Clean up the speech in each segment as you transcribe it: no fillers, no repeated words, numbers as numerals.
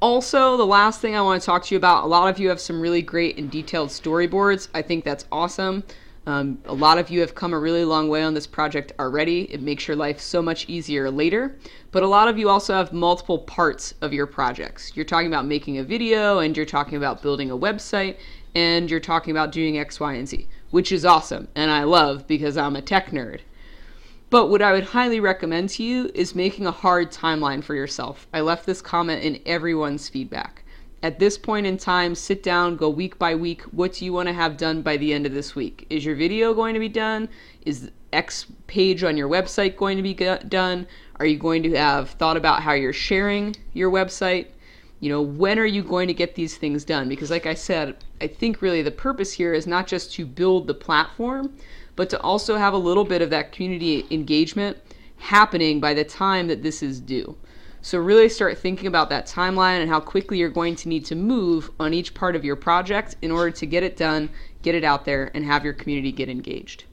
Also, the last thing I want to talk to you about, a lot of you have some really great and detailed storyboards. I think that's awesome. A lot of you have come a really long way on this project already. It makes your life so much easier later. But a lot of you also have multiple parts of your projects. You're talking about making a video, and you're talking about building a website, and you're talking about doing X, Y, and Z, which is awesome, and I love because I'm a tech nerd. But what I would highly recommend to you is making a hard timeline for yourself. I left this comment in everyone's feedback. At this point in time, sit down, go week by week. What do you want to have done by the end of this week? Is your video going to be done? Is X page on your website going to be done? Are you going to have thought about how you're sharing your website? You know, when are you going to get these things done? Because like I said, I think really the purpose here is not just to build the platform, but to also have a little bit of that community engagement happening by the time that this is due. So really start thinking about that timeline and how quickly you're going to need to move on each part of your project in order to get it done, get it out there, and have your community get engaged.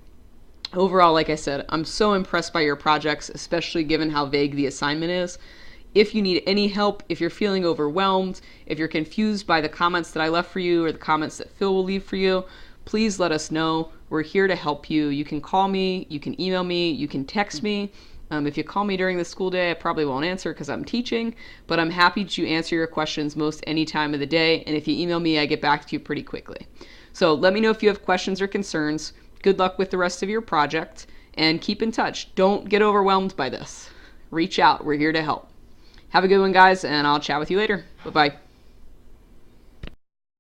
Overall, like I said, I'm so impressed by your projects, especially given how vague the assignment is. If you need any help, if you're feeling overwhelmed, if you're confused by the comments that I left for you or the comments that Phil will leave for you, please let us know. We're here to help you. You can call me, you can email me, you can text me. If you call me during the school day, I probably won't answer because I'm teaching, but I'm happy to answer your questions most any time of the day. And if you email me, I get back to you pretty quickly. So let me know if you have questions or concerns. Good luck with the rest of your project, and keep in touch. Don't get overwhelmed by this. Reach out. We're here to help. Have a good one, guys, and I'll chat with you later. Bye-bye.